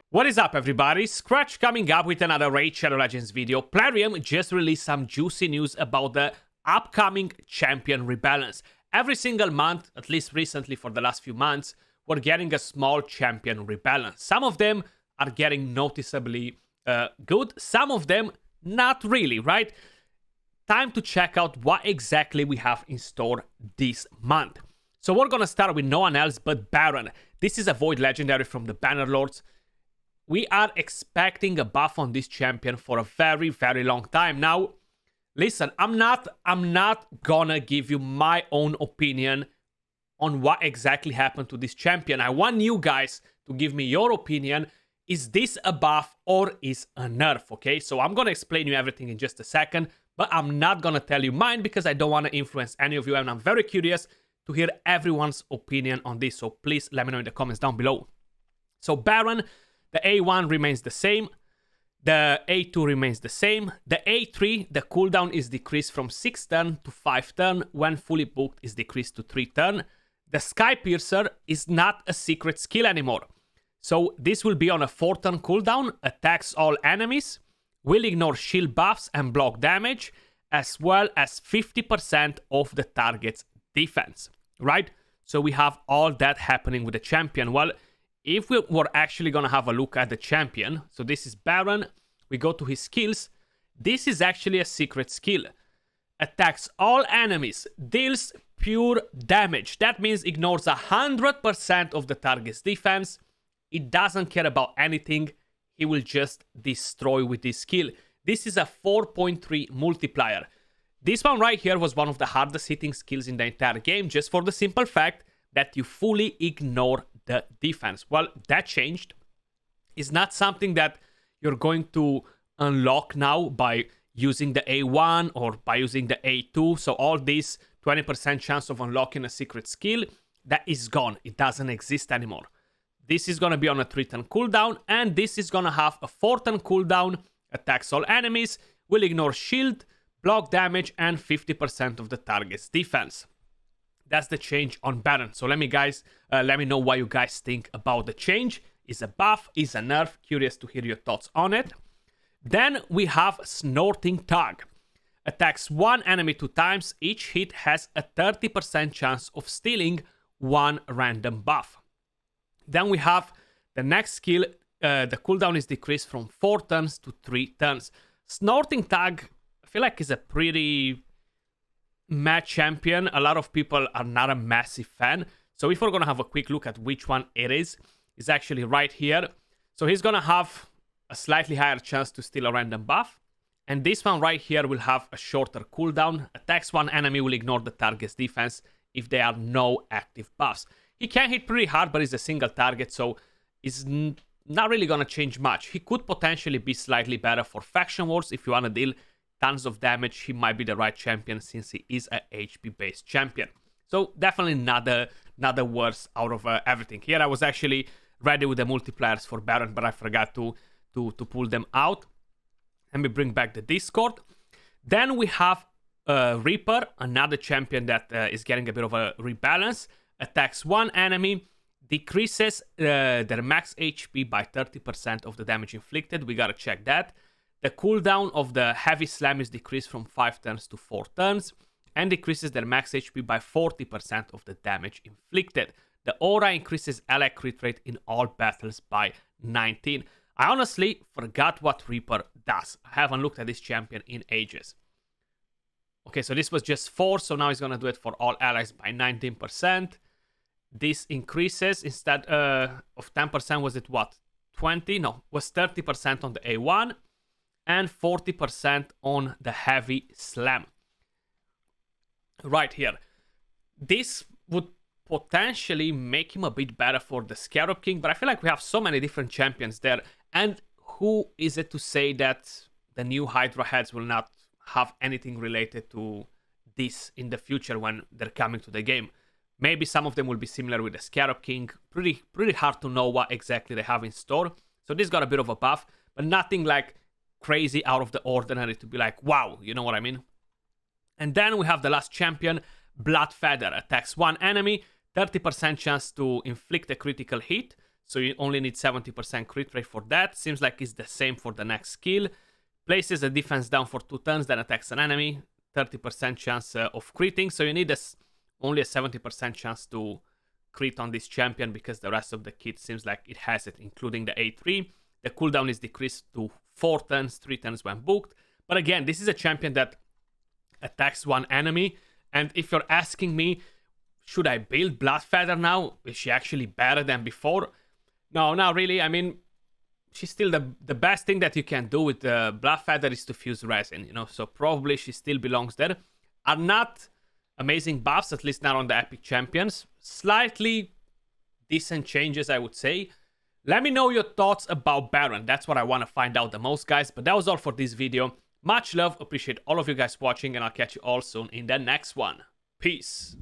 What is up, everybody? Skratch coming up with another Raid Shadow Legends video. Plarium just released some juicy news about the upcoming champion rebalance. Every single month, at least recently for the last few months, we're getting a small champion rebalance. Some of them are getting noticeably good, some of them not really, right? Time to check out what exactly we have in store this month. So we're gonna start with no one else but Baron. This is a Void Legendary from the Bannerlords. We are expecting a buff on this champion for a very, very long time. Now, listen, I'm not gonna give you my own opinion on what exactly happened to this champion. I want you guys to give me your opinion. Is this a buff or is a nerf, okay? So I'm gonna explain you everything in just a second, but I'm not gonna tell you mine because I don't wanna influence any of you, and I'm very curious to hear everyone's opinion on this. So please let me know in the comments down below. So Baron, the A1 remains the same, the A2 remains the same, the A3, the cooldown is decreased from 6 turn to 5 turn, when fully booked is decreased to 3 turn. The Sky Piercer is not a secret skill anymore, so this will be on a 4 turn cooldown, attacks all enemies, will ignore shield buffs and block damage, as well as 50% of the target's defense, right? So we have all that happening with the champion. Well, if we were actually gonna have a look at the champion, so this is Baron, we go to his skills, this is actually a secret skill. Attacks all enemies, deals pure damage. That means ignores 100% of the target's defense. It doesn't care about anything, he will just destroy with this skill. This is a 4.3 multiplier. This one right here was one of the hardest hitting skills in the entire game, just for the simple fact that you fully ignore the defense. Well, that changed. It's not something that you're going to unlock now by using the A1 or by using the A2. So all this 20% chance of unlocking a secret skill, that is gone. It doesn't exist anymore. This is going to be on a 3-turn cooldown, and this is going to have a 4-turn cooldown, attacks all enemies, will ignore shield, block damage, and 50% of the target's defense. That's the change on Baron. So let me know what you guys think about the change. Is a buff? Is a nerf? Curious to hear your thoughts on it. Then we have Snorting Tug. Attacks one enemy 2 times. Each hit has a 30% chance of stealing one random buff. Then we have the next skill. The cooldown is decreased from 4 turns to 3 turns. Snorting Tug, I feel like is a pretty mad champion. A lot of people are not a massive fan. So if we're gonna have a quick look at which one it is, it's actually right here. So he's gonna have a slightly higher chance to steal a random buff. And this one right here will have a shorter cooldown. Attacks one enemy, will ignore the target's defense if there are no active buffs. He can hit pretty hard, but he's a single target, so it's not really gonna change much. He could potentially be slightly better for faction wars. If you wanna deal tons of damage, he might be the right champion since he is a HP based champion. So definitely not the worst out of everything. Here I was actually ready with the multipliers for Baron, but I forgot to pull them out. Let me bring back the Discord. Then we have Reaper, another champion that is getting a bit of a rebalance. Attacks one enemy, decreases their max HP by 30% of the damage inflicted. We gotta check that. The cooldown of the heavy slam is decreased from 5 turns to 4 turns, and decreases their max HP by 40% of the damage inflicted. The aura increases ally crit rate in all battles by 19. I honestly forgot what Reaper does. I haven't looked at this champion in ages. Okay, so this was just 4, so now he's gonna do it for all allies by 19%. This increases, instead of 10%, was it what? 20? No, was 30% on the A1. And 40% on the heavy slam. Right here. This would potentially make him a bit better for the Scarab King, but I feel like we have so many different champions there. And who is it to say that the new Hydra heads will not have anything related to this in the future when they're coming to the game? Maybe some of them will be similar with the Scarab King. Pretty hard to know what exactly they have in store. So this got a bit of a buff, but nothing like crazy out of the ordinary to be like, wow, you know what I mean? And then we have the last champion, Bloodfeather. Attacks one enemy, 30% chance to inflict a critical hit. so you only need 70% crit rate for that. Seems like it's the same for the next skill. Places a defense down for 2 turns, then attacks an enemy. 30% chance of critting, so you need only a 70% chance to crit on this champion because the rest of the kit seems like it has it, including the A3. The cooldown is decreased to 4 turns, 3 turns when booked. But again, this is a champion that attacks one enemy, and if you're asking me, should I build Bloodfeather now? Is she actually better than before? No, not really. I mean, she's still the best thing that you can do with Bloodfeather is to fuse resin, you know, so probably she still belongs there. Are not amazing buffs, at least not on the epic champions. Slightly decent changes, I would say. Let me know your thoughts about Baron. That's what I want to find out the most, guys. But that was all for this video. Much love, appreciate all of you guys watching, and I'll catch you all soon in the next one. Peace.